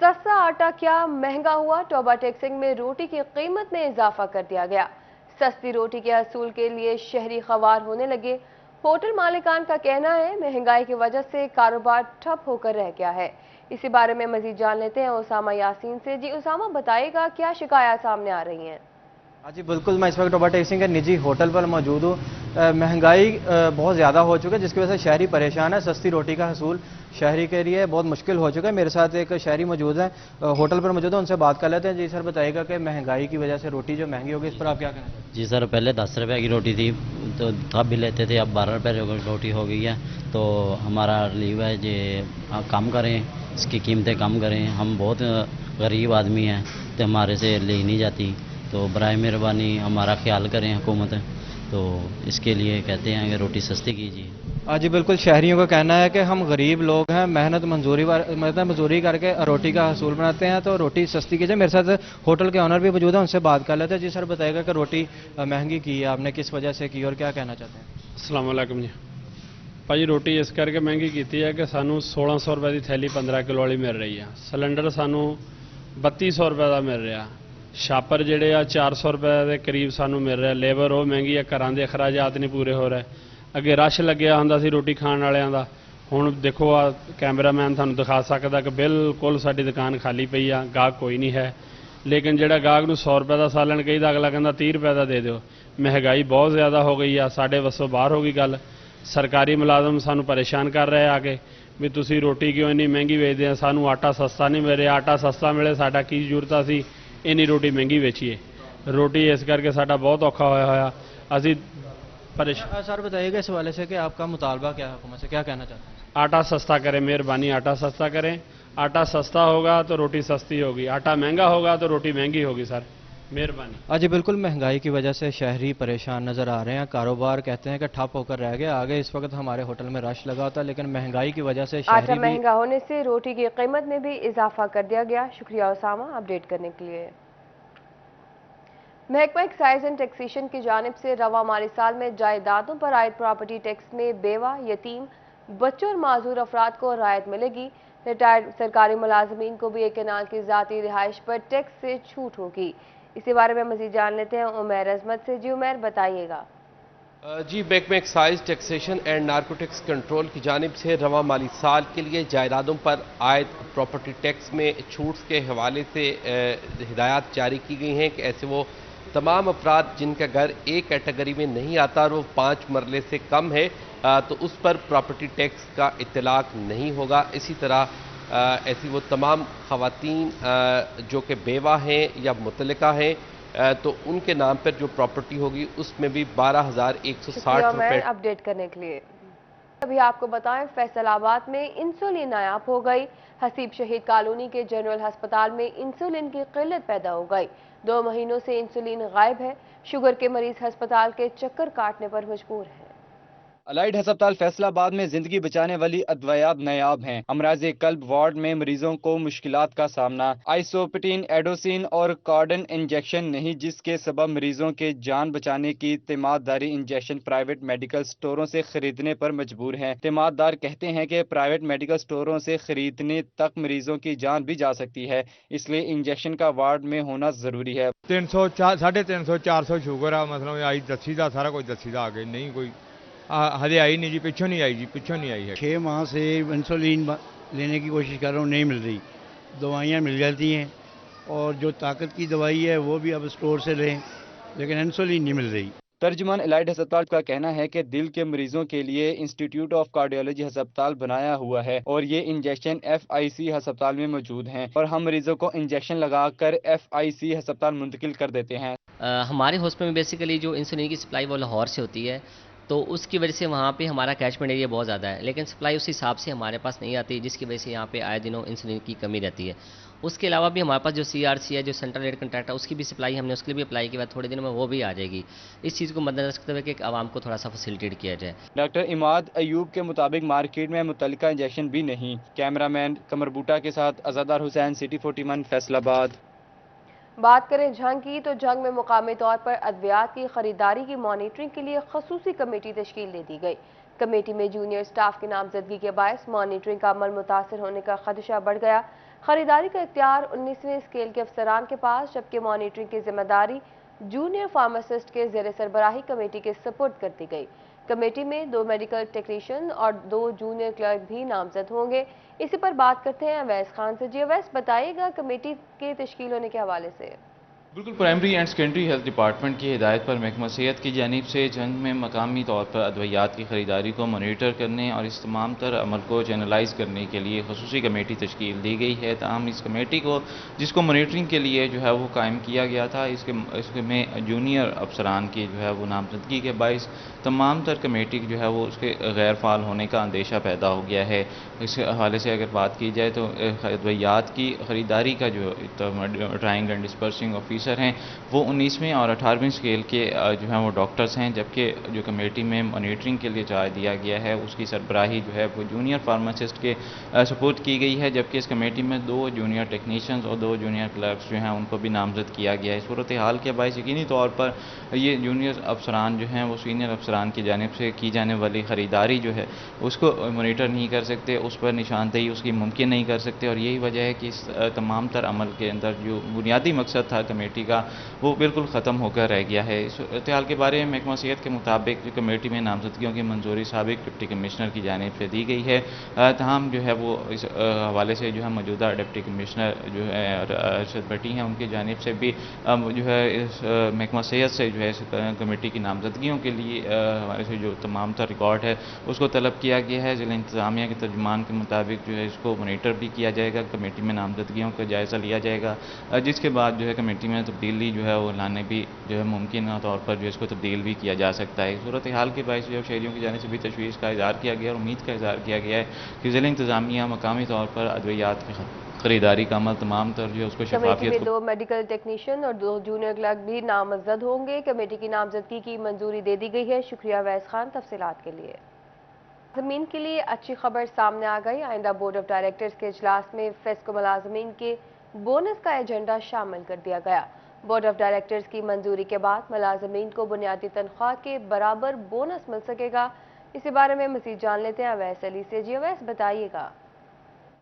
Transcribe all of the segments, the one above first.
सस्ता आटा क्या महंगा हुआ। टोबा टेक्सिंग में रोटी की कीमत में इजाफा कर दिया गया। सस्ती रोटी के हसूल के लिए शहरी ख्वार होने लगे। होटल मालिकान का कहना है महंगाई की वजह से कारोबार ठप होकर रह गया है। इसी बारे में मजीद जान लेते हैं उसामा यासीन से। जी उसामा, बताइएगा क्या शिकायत सामने आ रही हैं। हाँ जी बिल्कुल, मैं इस वक्त टोबा टेक्सिंग के निजी होटल पर मौजूद हूँ। महंगाई बहुत ज़्यादा हो चुका है जिसकी वजह से शहरी परेशान है। सस्ती रोटी का हसूल शहरी के लिए बहुत मुश्किल हो चुका है। मेरे साथ एक शहरी मौजूद है, होटल पर मौजूद है, उनसे बात कर लेते हैं। जी सर, बताइएगा कि महंगाई की वजह से रोटी जो महंगी होगी इस पर आप क्या कहना चाहते हैं? जी सर, पहले 10 रुपए की रोटी थी तो तब भी लेते थे, अब 12 रुपए रोटी हो गई है। तो हमारा रिलीव है जे कम करें, इसकी कीमतें कम करें। हम बहुत गरीब आदमी हैं तो हमारे से ले नहीं जाती, तो बराए मेहरबानी हमारा ख्याल करें हुकूमत। तो इसके लिए कहते हैं कि रोटी सस्ती कीजिए। हाँ जी बिल्कुल, शहरियों का कहना है कि हम गरीब लोग हैं, मेहनत मजदूरी करके रोटी का हसूल बनाते हैं, तो रोटी सस्ती कीजिए। मेरे साथ होटल के ऑनर भी मौजूद है, उनसे बात कर लेते हैं। जी सर, बताइएगा कि रोटी महंगी की है आपने, किस वजह से की और क्या कहना चाहते हैं? अस्सलाम वालेकुम जी। ਭਾਜੀ ਰੋਟੀ ਇਸ ਕਰਕੇ ਮਹਿੰਗੀ ਕੀਤੀ ਹੈ ਕਿ ਸਾਨੂੰ 1600 ਰੁਪਏ ਦੀ ਥੈਲੀ 15 ਕਿਲੋ ਵਾਲੀ ਮਿਲ ਰਹੀ ਆ। ਸਿਲੰਡਰ ਸਾਨੂੰ 3200 ਰੁਪਏ ਦਾ ਮਿਲ ਰਿਹਾ। ਛਾਪਰ ਜਿਹੜੇ ਆ 400 ਰੁਪਏ ਦੇ ਕਰੀਬ ਸਾਨੂੰ ਮਿਲ ਰਿਹਾ। ਲੇਬਰ ਉਹ ਮਹਿੰਗੀ ਆ, ਘਰਾਂ ਦੇ ਅਖਰਾਜਾਤ ਨਹੀਂ ਪੂਰੇ ਹੋ ਰਹੇ। ਅੱਗੇ ਰਸ਼ ਲੱਗਿਆ ਹੁੰਦਾ ਸੀ ਰੋਟੀ ਖਾਣ ਵਾਲਿਆਂ ਦਾ। ਹੁਣ ਦੇਖੋ ਆ ਕੈਮਰਾਮੈਨ ਤੁਹਾਨੂੰ ਦਿਖਾ ਸਕਦਾ ਕਿ ਬਿਲਕੁਲ ਸਾਡੀ ਦੁਕਾਨ ਖਾਲੀ ਪਈ ਆ, ਗਾਹਕ ਕੋਈ ਨਹੀਂ ਹੈ। ਲੇਕਿਨ ਜਿਹੜਾ ਗਾਹਕ ਨੂੰ 100 ਰੁਪਏ ਦਾ ਸਾਲਣ ਕਹੀਦਾ, ਅਗਲਾ ਕਹਿੰਦਾ 30 ਰੁਪਏ ਦਾ ਦੇ ਦਿਓ। ਮਹਿੰਗਾਈ ਬਹੁਤ ਜ਼ਿਆਦਾ ਹੋ ਗਈ ਆ, ਸਾਡੇ ਵੱਸੋਂ ਬਾਹਰ ਹੋ ਗਈ ਗੱਲ। सरकारी मुलाजम सानू परेशान कर रहे आके भी तुसी रोटी क्यों इन्नी महंगी बेचते हैं, सानू आटा सस्ता नहीं मिल रहा। आटा सस्ता मिले साडा की जरूरत असी इन्नी रोटी महंगी बेचीए। रोटी इस करके साडा बहुत औखा होया असी परेशान। सर बताइएगा इस हवाले से कि आपका मुतालबा क्या है, हुकूमत से क्या कहना चाहते हैं? आटा सस्ता करें, मेहरबानी आटा सस्ता करें। आटा सस्ता होगा तो रोटी सस्ती होगी, आटा महंगा होगा तो रोटी महंगी होगी सर, मेहरबानी। हाँ जी बिल्कुल, महंगाई की वजह से शहरी परेशान नज़र आ रहे हैं। कारोबार कहते हैं कि ठप होकर रह गया। आगे इस वक्त हमारे होटल में रश लगा होता है, लेकिन महंगाई की वजह से आटा शहरी भी महंगा होने से रोटी की कीमत में भी इजाफा कर दिया गया। शुक्रिया उसामा अपडेट करने के लिए। महकमा एक्साइज एंड टैक्सेशन की जानिब से रवा माली साल में जायदादों पर आयद प्रॉपर्टी टैक्स में बेवा, यतीम, बच्चों और माजूर अफराद को राहत मिलेगी। रिटायर्ड सरकारी मुलाजमीन को भी एक कनाल की ज़ाती रिहाइश पर टैक्स से छूट होगी। इसी बारे में मजीद जान लेते हैं उमैर अजमत से। जी उमैर, बताइएगा। जी, महकमा excise taxation and narcotics control की जानिब से रवा माली साल के लिए जायदादों पर आयद प्रॉपर्टी टैक्स में छूट के हवाले से हिदायत जारी की गई हैं कि ऐसे वो तमाम अफराद जिनका घर एक कैटेगरी में नहीं आता और वो 5 मरले से कम है तो उस पर प्रॉपर्टी टैक्स का इतलाक नहीं होगा। इसी तरह ऐसी वो तमाम खवातीन जो कि बेवा हैं या मुतलका हैं तो उनके नाम पर जो प्रॉपर्टी होगी उसमें भी 12,160 रुपए। अपडेट करने के लिए अभी आपको बताएं, फैसलाबाद में इंसुलिन नायाब हो गई। हसीब शहीद कॉलोनी के जनरल अस्पताल में इंसुलिन की किल्लत पैदा हो गई। 2 महीनों से इंसुलिन गायब है। शुगर के मरीज अस्पताल के चक्कर काटने पर मजबूर हैं। अलाइड अस्पताल फैसलाबाद में जिंदगी बचाने वाली अद्वयात नायाब हैं। अमराज कल्ब वार्ड में मरीजों को मुश्किलात का सामना। आइसोपिटिन, एडोसिन और कार्डन इंजेक्शन नहीं, जिसके सबब मरीजों के जान बचाने की तिमाददारी इंजेक्शन प्राइवेट मेडिकल स्टोरों से खरीदने पर मजबूर हैं। तिमाददार कहते हैं कि प्राइवेट मेडिकल स्टोरों से खरीदने तक मरीजों की जान भी जा सकती है, इसलिए इंजेक्शन का वार्ड में होना जरूरी है। 300 350 400 शुगर है, मतलब आई दसी का सारा कुछ दसी का आगे नहीं कोई हजे आई नहीं जी, पिछों नहीं आई जी, पिछों नहीं आई है। 6 माह से इंसुलिन लेने की कोशिश कर रहा हूँ, नहीं मिल रही। दवाइयाँ मिल जाती हैं और जो ताकत की दवाई है वो भी अब स्टोर से लें, लेकिन इंसुलिन नहीं मिल रही। तर्जुमान अलाइड अस्पताल का कहना है कि दिल के मरीजों के लिए इंस्टीट्यूट ऑफ कार्डियोलॉजी अस्पताल बनाया हुआ है और ये इंजेक्शन FIC अस्पताल में मौजूद हैं और हम मरीजों को इंजेक्शन लगाकर FIC अस्पताल मुंतकिल कर देते हैं। हमारे हॉस्पिटल में बेसिकली जो इंसुलिन की सप्लाई वो लाहौर से होती है, तो उसकी वजह से वहाँ पे हमारा कैचमेंट एरिया बहुत ज़्यादा है, लेकिन सप्लाई उस हिसाब से हमारे पास नहीं आती, जिसकी वजह से यहाँ पे आए दिनों इंसुलिन की कमी रहती है। उसके अलावा भी हमारे पास जो CRC है, जो सेंट्रल रेट कंट्रैक्ट है, उसकी भी सप्लाई हमने उसके लिए भी अप्लाई किया, थोड़े दिनों में वो भी आ जाएगी। इस चीज़ को मद्देनजर रखते हुए कि आवाम को थोड़ा सा फैसिलिटेट किया जाए। डॉक्टर इमाद अयूब के मुताबिक मार्केट में मुतल्लिका इंजेक्शन भी नहीं। कैमरामैन कमर बूटा के साथ अज़ादार हुसैन, सिटी 41 फैसलाबाद। बात करें जंग की, तो जंग में मुकामी तौर पर अद्वियात की खरीदारी की मॉनिटरिंग के लिए खसूसी कमेटी तश्कील दे दी गई। कमेटी में जूनियर स्टाफ की नामजदगी के बायस मॉनिटरिंग का अमल मुतासर होने का खदशा बढ़ गया। खरीदारी का इख्तियार 19वें स्केल के अफसरान के पास, जबकि मॉनिटरिंग की जिम्मेदारी जूनियर फार्मासिस्ट के ज़ेर सरबराही कमेटी के सपुर्द कर दी गई। कमेटी में 2 मेडिकल टेक्नीशियन और 2 जूनियर क्लर्क भी नामजद होंगे। इसी पर बात करते हैं अवैस खान से। जी अवैस, बताइएगा कमेटी के तश्कील होने के हवाले से। बिल्कुल, primary and secondary health department की हिदायत पर महकमा सेहत की जानिब से जंग में मकामी तौर पर अद्वियात की खरीदारी को मॉनिटर करने और इस तमाम तर अमल को चैनलाइज करने के लिए खसूसी कमेटी तश्कील दी गई है। ताहम इस कमेटी को, जिसको मॉनिटरिंग के लिए जो है वो कायम किया गया था, इसमें जूनियर अफसरान की जो है वो नामजदगी के बाइस तमाम तर कमेटी जो है वो उसके गैर फाल होने का अंदेशा पैदा हो गया है। इस हवाले से अगर बात की जाए तो अद्वियात की खरीदारी का जो ट्राइंग एंड डिस्पर्सिंग ऑफिसर हैं वो 19वें और 18वें स्केल के जो है वो डॉक्टर्स हैं, जबकि जो कमेटी में मॉनिटरिंग के लिए चार्ज दिया गया है उसकी सरबराही जो है वो जूनियर फार्मासिस्ट के सपोर्ट की गई है, जबकि इस कमेटी में 2 जूनियर टेक्नीशियंस और 2 जूनियर क्लर्क्स जो हैं उनको भी नामजद किया गया है। सूरत हाल के बायस यकीनी तौर पर ये जूनियर अफसरान जो हैं वो सीनियर अफसरान की जानिब से की जाने वाली ख़रीदारी जो है उसको मॉनिटर नहीं कर सकते, उस पर निशानदेही उसकी मुमकिन नहीं कर सकते, और यही वजह है कि इस तमाम तर अमल के अंदर जो बुनियादी मकसद था कमेटी का वो बिल्कुल ख़त्म होकर रह गया है। इस इत्तेहाल के बारे में महकमा सेहत के मुताबिक जो कमेटी में नामजदगियों की मंजूरी साबिक डिप्टी कमिश्नर की जानिब से दी गई है। तमाम जो है वो इस हवाले से जो है मौजूदा डिप्टी कमिश्नर जो है अरशद भट्टी हैं उनकी जानिब से भी जो है इस महकमा सेहत से जो है इस कमेटी की नामजदगियों के लिए हवाले से जो तमाम तर रिकॉर्ड है उसको तलब किया गया है। ज़िला इंतज़ामिया के तर्जुमान के मुताबिक जो है इसको मॉनिटर भी किया जाएगा, कमेटी में नामजदगियों का जायज़ा लिया जाएगा, जिसके बाद जो है कमेटी में तब्दीली जो है वो लाने भी जो है मुमकिन तौर पर जो इसको तब्दील भी किया जा सकता है। सूरत हाल के बायस जो शहरियों की जाने से भी तशवीश का इज़हार किया गया और उम्मीद का इज़हार किया गया है कि ज़िला इंतज़ामिया मकामी तौर पर अद्वियात की खरीदारी का अमल तमाम तर जो है उसको शफाफियत में 2 मेडिकल टेक्नीशियन और 2 जूनियर क्लर्क भी नामजद होंगे। कमेटी की नामजदगी की मंजूरी दे दी गई है। शुक्रिया अवैस खान तफसीलात के लिए। मुलाजमीन के लिए अच्छी खबर सामने आ गई। आइंदा बोर्ड ऑफ डायरेक्टर्स के इजलास में फेस्को मुलाजमीन के बोनस का एजेंडा शामिल कर दिया गया। बोर्ड ऑफ डायरेक्टर्स की मंजूरी के बाद मुलाजमीन को बुनियादी तनख्वाह के बराबर बोनस मिल सकेगा। इसी बारे में मज़ीद जान लेते हैं अवैस अली से। जी अवैस, बताइएगा।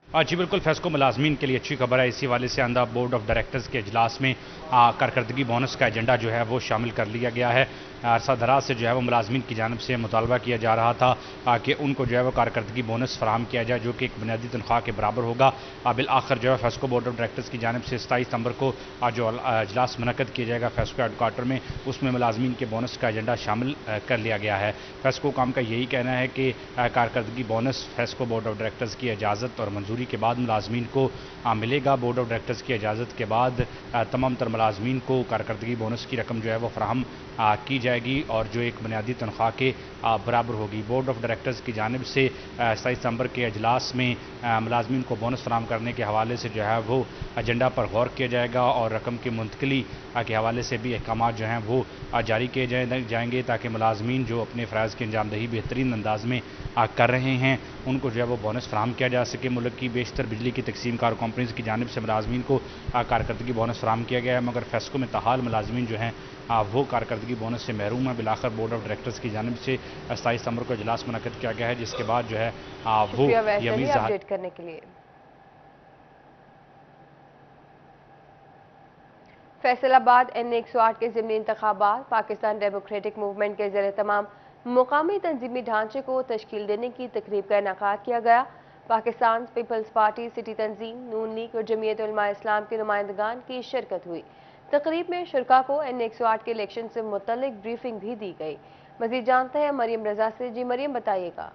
जी बिल्कुल, फेस्को मुलाजमीन के लिए अच्छी खबर है। इसी वाले से आंदा बोर्ड ऑफ डायरेक्टर्स के इजलास में कारकर्दगी बोनस का एजेंडा जो है वो शामिल कर लिया गया है। अरसा दराज से जो है वो मुलाजमीन की जानिब से मुतालबा किया जा रहा था कि उनको जो है वो कारकर्दगी बोनस फराहम किया जाए जो कि एक बुनियादी तनख्वाह के बराबर होगा। बिल आखिर जो है फेस्को बोर्ड ऑफ डायरेक्टर्स की जानिब से 27 सितंबर को जो इजलास मुनक़द किया जाएगा फेस्को हेडक्वार्टर में, उसमें मुलाजमीन के बोनस का एजेंडा शामिल कर लिया गया है। फेस्को काम का यही कहना है कि कारकर्दगी bonus FESCO board of directors की इजाज़त और मंजूरी के बाद मुलाजमीन को मिलेगा। बोर्ड ऑफ डायरेक्टर्स की इजाज़त के बाद तमाम तर मुलाजमीन को कारकर्दगी बोनस की रकम जो है वो फराहम की जाएगी और जो एक बुनियादी तनख्वाह के बराबर होगी। बोर्ड ऑफ डायरेक्टर्स की जानिब से 27 सितंबर के इजलास में मुलाजमीन को बोनस फराहम करने के हवाले से जो है वो एजेंडा पर गौर किया जाएगा और रकम की मुंतकली के हवाले से भी अहकाम जो हैं वो जारी किए जाएंगे ताकि मुलाजमीन जो अपने फ़राइज़ की अंजामदही बेहतरीन अंदाज में कर रहे हैं उनको जो है वो बोनस फराहम किया जा सके। मुल्क की बेशतर बिजली की तकसीम कार कंपनीज़ की जानिब से मुलाजमीन को कारकर्दगी बोनस फराहम किया गया है, मगर फेस्को में ताहाल मुलाजमीन जो हैं वो कारकर्दगी बोनस से महरूम है। बिलाखिर बोर्ड ऑफ डायरेक्टर्स की जानिब से 27 सितंबर को इजलास मुनक़द किया गया है, जिसके बाद जो है वो ये अपडेट करने के लिए। फैसलाबाद N108 के ज़िमनी इंतखाबात पाकिस्तान डेमोक्रेटिक मूवमेंट के ज़ेर तमाम मुकामी तंजीमी ढांचे को तश्कील देने की तकरीब का इनेकाद किया गया। पाकिस्तान पीपल्स पार्टी, सिटी तंजीम, नून लीग और जमीयत उलमा इस्लाम के नुमाइंदगान की शिरकत हुई। तकरीब में शुरका को N108 के इलेक्शन से मुतल्लिक ब्रीफिंग भी दी गई। मज़ीद जानते हैं मरियम रजा से। जी मरियम, बताइएगा।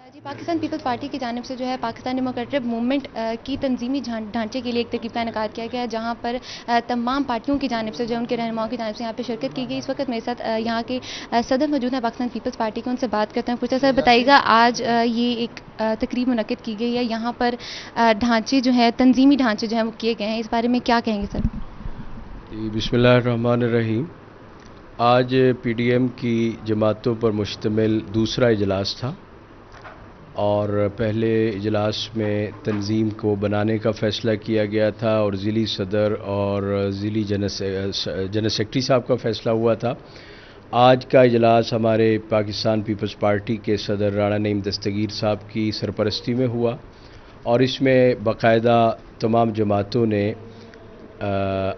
जी, पाकिस्तान पीपल्स पार्टी की जानिब से जो है पाकिस्तान डेमोक्रेटिक मूवमेंट की तंजीमी ढांचे के लिए एक तकरीब का इनेकाद किया गया, जहां पर तमाम पार्टियों की जानिब से जो उनके रहनुमाओं की जानिब से यहाँ पे शिरकत की गई। इस वक्त मेरे साथ यहाँ के सदर मौजूद हैं पाकिस्तान पीपल्स पार्टी के, उनसे बात करते हैं। पूछा सर, बताइएगा आज ये एक तकरीब मुनक़द की गई है, यहाँ पर ढांचे जो है तंजीमी ढांचे जो हैं वो किए गए हैं, इस बारे में क्या कहेंगे सर? बिस्मिल्लाहिर्रहमानिर्रहीम। आज PDM की जमातों पर मुश्तमिल दूसरा इजलास था और पहले इजलास में तंजीम को बनाने का फ़ैसला किया गया था और ज़िली सदर और ज़िली जनरल सेक्रेटरी साहब का फ़ैसला हुआ था। आज का इजलास हमारे पाकिस्तान पीपल्स पार्टी के सदर राणा नईम दस्तगीर साहब की सरपरस्ती में हुआ और इसमें बाकायदा तमाम जमातों ने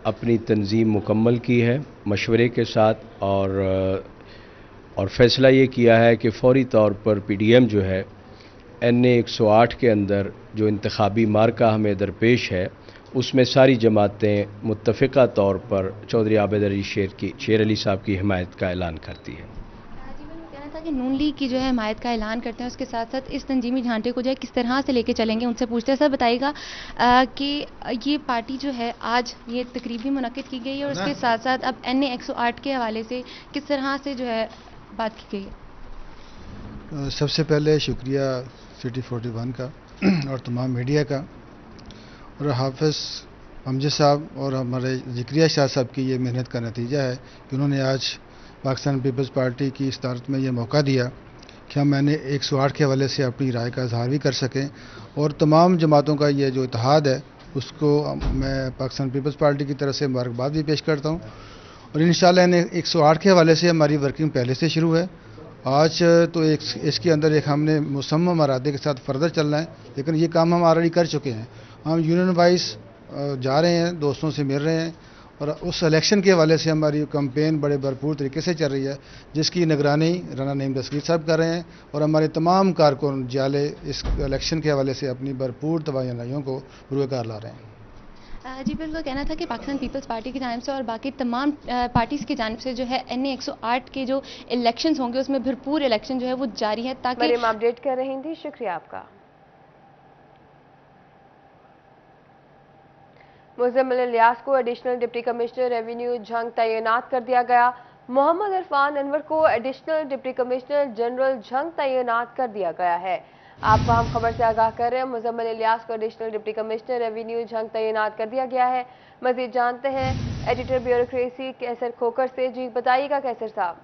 अपनी तंजीम मुकम्मल की है मशवरे के साथ, और फ़ैसला ये किया है कि फ़ौरी तौर पर PDM जो है NA 108 के अंदर जो इंतखाबी मार्का हमें दरपेश है उसमें सारी जमातें मुत्तफ़िक़ा तौर पर चौधरी आबिद अली शेर अली साहब की हिमायत का ऐलान करती है। कहना था कि नून लीग की जो है हिमायत का ऐलान करते हैं, उसके साथ साथ इस तंजीमी ढांचे को जो है किस तरह से लेके चलेंगे, उनसे पूछते हैं। सर बताइएगा कि ये पार्टी जो है आज ये तकरीब भी मुनक्किद की गई है और उसके साथ साथ अब NA 108 के हवाले से किस तरह से जो है बात की गई है। सबसे पहले शुक्रिया सिटी 41 का और तमाम मीडिया का, और हाफिज़ अमजद साहब और हमारे ज़िक्रिया शाह साहब की ये मेहनत का नतीजा है कि उन्होंने आज पाकिस्तान पीपल्स पार्टी की सदारत में ये मौका दिया कि हम NA 108 के हवाले से अपनी राय का इजहार भी कर सकें, और तमाम जमातों का ये जो इत्तेहाद है उसको मैं पाकिस्तान पीपल्स पार्टी की तरफ से मुबारकबाद भी पेश करता हूँ। और इंशाल्लाह NA 108 के हवाले से हमारी वर्किंग पहले से शुरू है। आज तो इसके अंदर एक हमने मुसम्मम इरादे के साथ फर्दर चलना है, लेकिन ये काम हम ऑलरेडी कर चुके हैं। हम यूनियन वाइज जा रहे हैं, दोस्तों से मिल रहे हैं, और उस इलेक्शन के हवाले से हमारी कैंपेन बड़े भरपूर तरीके से चल रही है, जिसकी निगरानी राना नईम दस्तगीर साहब कर रहे हैं, और हमारे तमाम कारकुन जाले इस इलेक्शन के हवाले से अपनी भरपूर तवानाइयों को रोज़गार ला रहे हैं। जी बिल्कुल, कहना था कि पाकिस्तान पीपल्स पार्टी की जानिब से और बाकी तमाम पार्टीज़ की जानिब से जो है NA 108 के जो इलेक्शंस होंगे उसमें भरपूर इलेक्शन जो है वो जारी है, ताकि मरीम अपडेट कर रही थी। शुक्रिया आपका। मुज़म्मिल इलियास को additional deputy commissioner revenue Jhang तैनात कर दिया गया। मोहम्मद इरफान अनवर को additional deputy commissioner general Jhang तैनात कर दिया गया है। आपको हम खबर से आगाह कर रहे हैं, मुज़म्मिल इलियास को additional deputy commissioner revenue Jhang तैनात कर दिया गया है। मजीद जानते हैं एडिटर ब्यूरोक्रेसी कैसर खोकर से। जी बताइएगा कैसर साहब।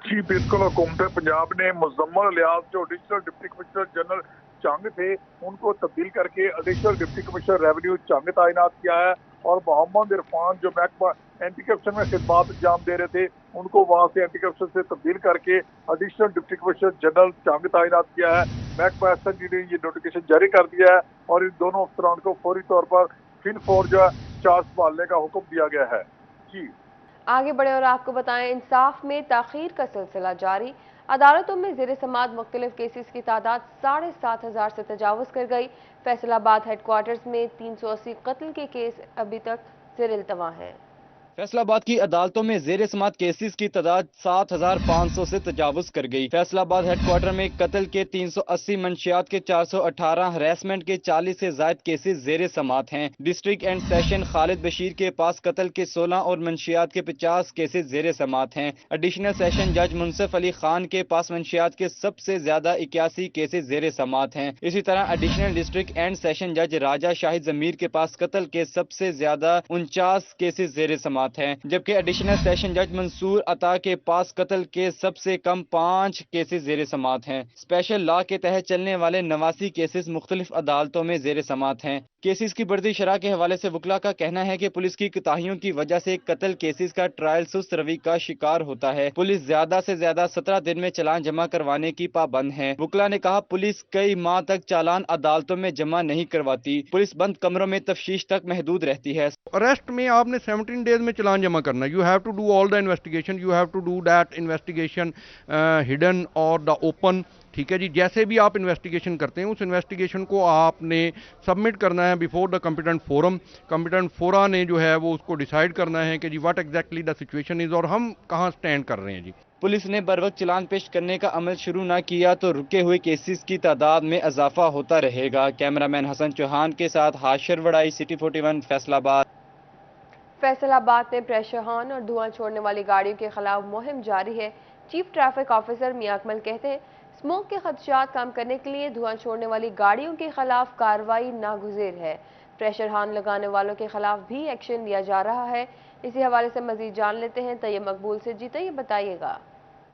जी बिल्कुल, हुकूमत पंजाब ने मुज़म्मिल इलियास जो additional deputy commissioner general Jhang थे उनको तब्दील करके additional deputy commissioner revenue Jhang तैनात किया है, और मोहम्मद इरफान जो महकमा एंटी करप्शन में खिदमात अंजाम दे रहे थे उनको वहां से एंटी करप्शन से तब्दील करके additional deputy commissioner general Jhang तैनात किया है। महकमा SNG ने ये नोटिफिकेशन जारी कर दिया है, और इन दोनों अफसरान को फौरी तौर पर फिल फौर चार्ज संभालने का हुक्म दिया गया है। जी आगे बढ़े और आपको बताएं, इंसाफ में ताखीर का सिलसिला जारी। अदालतों में ज़ेर समाअत मुख्तलिफ केसेस की तादाद 7,500 से तजावुज़ कर गई। फैसलाबाद हेडक्वार्टर्स में 380 कत्ल के केस अभी तक ज़ेर इल्तवा हैं। फैसलाबाद की अदालतों में जेर समाअत केसेस की तादाद 7,500 से तजावुज कर गई। फैसलाबाद हेडक्वार्टर में कत्ल के 380, मंशियात के 418, हरासमेंट के 40 से ज्यादा केसेस जेर समाअत हैं। District and session Khalid Bashir के पास कत्ल के 16 और मंशियात के 50 केसेस जेर समाअत हैं। एडिशनल सेशन जज मुनसिफ अली खान के पास मंशियात के सबसे ज्यादा 81 केसेस जेर समाअत हैं। इसी तरह एडिशनल डिस्ट्रिक्ट एंड सेशन जज राजा शाहिद जमीर के पास कत्ल के सबसे ज्यादा 49 केसेस जेर समाअत हैं, जबकि एडिशनल सेशन जज मंसूर अता के पास कत्ल के सबसे कम 5 केसेस जेर समाअत हैं। स्पेशल लॉ के तहत चलने वाले 89 केसेस मुख्तलिफ अदालतों में जेर समाअत हैं। केसेस की बढ़ती शरह के हवाले से वकला का कहना है कि पुलिस की कोताहियों की वजह से कत्ल केसेस का ट्रायल सुस्त रवि का शिकार होता है। पुलिस ज्यादा से ज्यादा 17 दिन में चालान जमा करवाने की पाबंद है। वकला ने कहा, पुलिस कई माह तक चालान अदालतों में जमा नहीं करवाती। पुलिस बंद कमरों में तफ्तीश तक महदूद रहती है। अरेस्ट में आपने 17 डेज में चालान जमा करना। You have to do all the investigation, you have to do that investigation hidden और द ओपन। ठीक है जी, जैसे भी आप इन्वेस्टिगेशन करते हैं उस इन्वेस्टिगेशन को आपने सबमिट करना है before the competent forum. Competent फोरा ने जो है वो उसको डिसाइड करना है कि जी what exactly the situation is और हम कहाँ स्टैंड कर रहे हैं जी। पुलिस ने बर वक्त चालान पेश करने का अमल शुरू न किया तो रुके हुए केसेस की तादाद में इजाफा होता रहेगा। कैमरामैन हसन चौहान के साथ हाशिर वड़ाई, सिटी 41 फैसलाबाद। फैसलाबाद में प्रेशर हॉर्न और धुआं छोड़ने वाली गाड़ियों के खिलाफ मुहिम जारी है। चीफ ट्रैफिक ऑफिसर मियां अकमल कहते हैं, स्मोक के खदशात कम करने के लिए धुआं छोड़ने वाली गाड़ियों के खिलाफ कार्रवाई नागुज़ेर है। प्रेशर हॉर्न लगाने वालों के खिलाफ भी एक्शन लिया जा रहा है। इसी हवाले से मजीद जान लेते हैं तैयब मकबूल से। जी तैयब बताइएगा।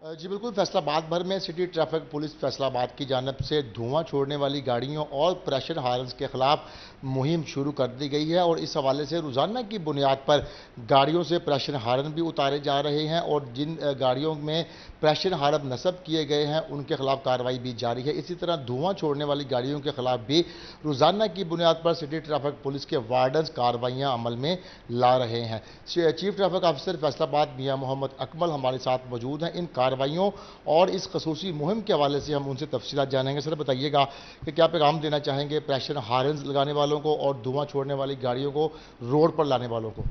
जी बिल्कुल, फैसलाबाद भर में सिटी ट्रैफिक पुलिस फैसलाबाद की जानिब से धुआं छोड़ने वाली गाड़ियों और प्रेशर हार्न्स के खिलाफ मुहिम शुरू कर दी गई है और इस हवाले से रोज़ाना की बुनियाद पर गाड़ियों से प्रेशर हार्न भी उतारे जा रहे हैं और जिन गाड़ियों में प्रेशर हार्न नस्ब किए गए हैं उनके खिलाफ कार्रवाई भी जारी है। इसी तरह धुआं छोड़ने वाली गाड़ियों के खिलाफ भी रोज़ाना की बुनियाद पर सिटी ट्रैफिक पुलिस के वार्डन्स कार्रवाइयाँ अमल में ला रहे हैं। चीफ ट्रैफिक ऑफिसर फैसलाबाद मियाँ मोहम्मद अकमल हमारे साथ मौजूद हैं। इन कार्रवाइयों और इस खसूसी मुहिम के हवाले से हम उनसे तफसीलात जानेंगे। सर बताइएगा कि क्या पैगाम देना चाहेंगे प्रेशर हार्न्स लगाने वालों को और धुआं छोड़ने वाली गाड़ियों को रोड पर लाने वालों को?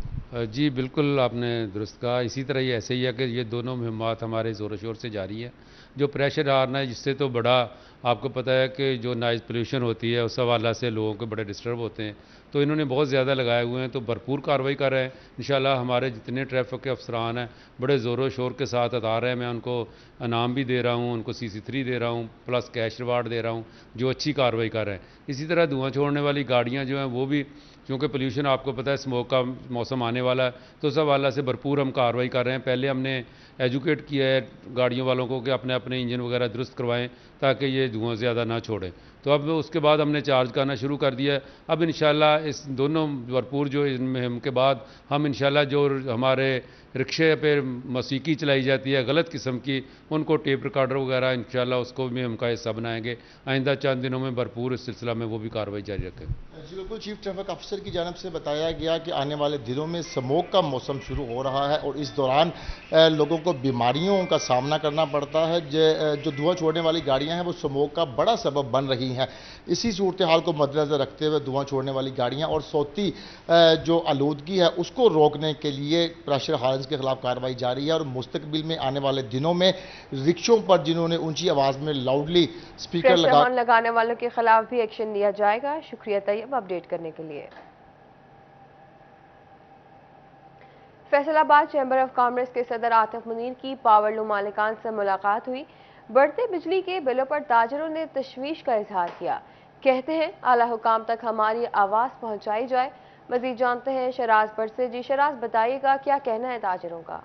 जी बिल्कुल, आपने दुरुस्त कहा। इसी तरह ये ऐसे ही है कि ये दोनों मुहिमात हमारे ज़ोर शोर से जारी है। जो प्रेशर हार्न है, जिससे तो बड़ा आपको पता है कि जो नॉइज़ पोल्यूशन होती है उस हवाला से लोगों के बड़े डिस्टर्ब होते हैं, तो इन्होंने बहुत ज़्यादा लगाए हुए हैं, तो भरपूर कार्रवाई कर रहे हैं। इंशाल्लाह हमारे जितने ट्रैफिक के अफसरान हैं बड़े ज़ोर शोर के साथ अता रहे हैं। मैं उनको इनाम भी दे रहा हूँ, उनको CC3 दे रहा हूँ, प्लस कैश रिवार्ड दे रहा हूँ, जो अच्छी कार्रवाई कर रहे हैं। इसी तरह धुआं छोड़ने वाली गाड़ियाँ जो हैं वो भी, क्योंकि पोल्यूशन आपको पता है स्मोक का मौसम आने वाला है, तो उस हवाला से भरपूर हम कार्रवाई कर रहे हैं। पहले हमने एजुकेट किया है गाड़ियों वालों को कि अपने अपने इंजन वगैरह दुरुस्त करवाएं ताकि ये धुआं ज़्यादा ना छोड़ें। तो अब उसके बाद हमने चार्ज करना शुरू कर दिया है। अब इंशाल्लाह इस दोनों भरपूर जो इन मुहिम के बाद हम इंशाल्लाह जो हमारे रिक्शे पे मौसीकी चलाई जाती है गलत किस्म की, उनको टेप रिकॉर्डर वगैरह इंशाल्लाह उसको भी हम का हिस्सा बनाएंगे। आइंदा चंद दिनों में भरपूर इस सिलसिला में वो भी कार्रवाई जारी रखें। जी बिल्कुल, चीफ ट्रैफिक अफसर की जानिब से बताया गया कि आने वाले दिनों में स्मोक का मौसम शुरू हो रहा है और इस दौरान लोगों को बीमारियों का सामना करना पड़ता है। जो धुआं छोड़ने वाली गाड़ियां हैं वो स्मोक का बड़ा सबब बन रही हैं। इसी सूरत हाल को मद्देनजर रखते हुए धुआं छोड़ने वाली गाड़ियां और सौती जो आलूदगी है उसको रोकने के लिए प्रेशर हार्न्स के खिलाफ कार्रवाई जारी है और मुस्तकबिल में आने वाले दिनों में रिक्शों पर जिन्होंने ऊंची आवाज में लाउडली स्पीकर लगाने वालों के खिलाफ भी एक्शन लिया जाएगा। शुक्रिया तैयब अपडेट करने के लिए। फैसलाबाद चैम्बर ऑफ कॉमर्स के सदर आतिफ मुनीर की पावरलूम मालिकान से मुलाकात हुई। बढ़ते बिजली के बिलों पर ताजरों ने तशवीश का इजहार किया। कहते हैं आला हुकाम तक हमारी आवाज़ पहुंचाई जाए। मजीद जानते हैं शराज भट्ट से। जी शराज, बताइएगा क्या कहना है ताजरों का?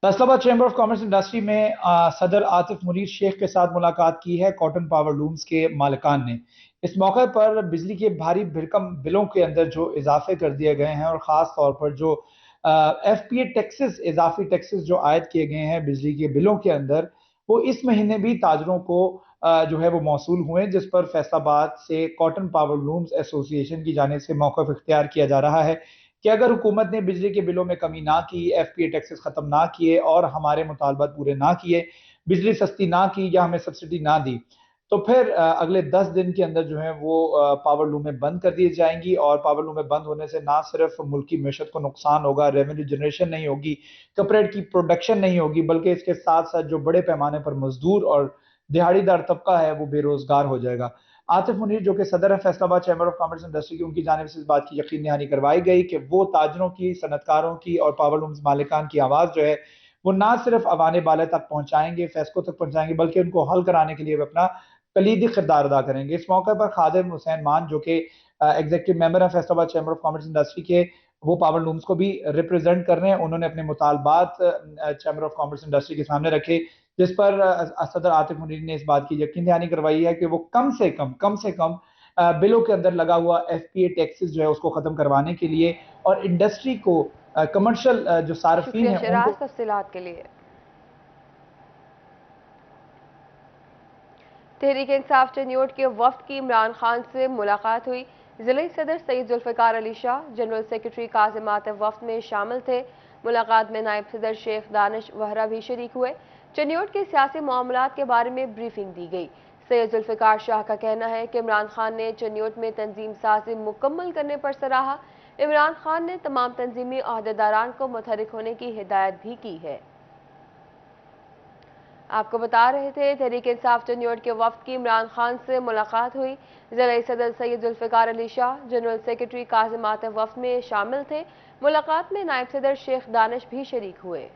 Faisalabad chamber of commerce industry में सदर आतिफ मुनीर शेख के साथ मुलाकात की है कॉटन पावर लूम्स के मालिकान ने। इस मौके पर बिजली के भारी भरकम बिलों के अंदर जो इजाफे कर दिए गए हैं और ख़ास तौर पर जो FPA टैक्सेस, इजाफी टैक्सेस जो आयद किए गए हैं बिजली के बिलों के अंदर, वो इस महीने भी ताजरों को जो है वो मौसूल हुए, जिस पर फैसलाबाद से कॉटन पावर लूम्स एसोसिएशन की जानिब से मौक़िफ़ इख्तियार किया जा रहा है कि अगर हुकूमत ने बिजली के बिलों में कमी ना की, FPA टैक्सेस ख़त्म ना किए और हमारे मुतालबात पूरे ना किए, बिजली सस्ती ना की या हमें सब्सिडी ना दी, तो फिर अगले 10 दिन के अंदर जो है वो पावर लूमें बंद कर दी जाएंगी। और पावर लूमें बंद होने से ना सिर्फ मुल्क की मैशत को नुकसान होगा, रेवेन्यू जनरेशन नहीं होगी, कपड़े की प्रोडक्शन नहीं होगी, बल्कि इसके साथ साथ जो बड़े पैमाने पर मजदूर और दिहाड़ीदार तबका है वो बेरोजगार हो जाएगा। आतिफ मुनीर जो कि सदर है Faisalabad chamber of commerce industry की, उनकी जानिब से इस बात की यकीन दहानी करवाई गई कि वो ताजरों की, सनतकारों की और पावर लूम्स मालिकान की आवाज़ जो है वो ना सिर्फ अवाने बाले तक पहुंचाएंगे, फैसलों तक पहुंचाएंगे, बल्कि उनको हल कराने के लिए वे अपना कलीदी किरदार अदा करेंगे। इस मौके पर खादिम हुसैन मान जो कि एग्जीक्यूटिव मेंबर है Faisalabad chamber of commerce industry के, वो पावर लूम्स को भी रिप्रेजेंट कर रहे हैं। उन्होंने अपने मुतालबात चैम्बर ऑफ कॉमर्स इंडस्ट्री के सामने रखे, जिस पर सदर आतिफ मुनीर ने इस बात की यकीन दहानी करवाई है कि वो कम से कम बिलों के अंदर लगा हुआ FPA टैक्सेस जो है उसको खत्म करवाने के लिए और इंडस्ट्री को कमर्शियल जो सार्फिन है उनको तफसीलात के लिए। तहरीक इंसाफ चनियोट के वफ्द की इमरान खान से मुलाकात हुई। जिले सदर सईद जुल्फ़िकार अली शाह, जनरल सेक्रेटरी काज़िम आतिफ वफ्द में शामिल थे। मुलाकात में नायब सदर शेख दानिश वहरा भी शरीक हुए। चनियोट के सियासी मामलात के बारे में ब्रीफिंग दी गई। सैयद जुल्फ़िकार शाह का कहना है कि इमरान खान ने चनियोट में तंजीम साजी मुकम्मल करने पर सराहा। इमरान खान ने तमाम तंजीमी अहदेदारान को मुतहरिक होने की हिदायत भी की है। आपको बता रहे थे तहरीक इंसाफ चनियोट के वफ्द की इमरान खान से मुलाकात हुई। जिला सदर सैयद जुल्फ़िकार अली शाह, जनरल सेक्रेटरी काज़िम आतिफ वफ्द में शामिल थे। मुलाकात में नायब सदर शेख दानिश भी शरीक हुए।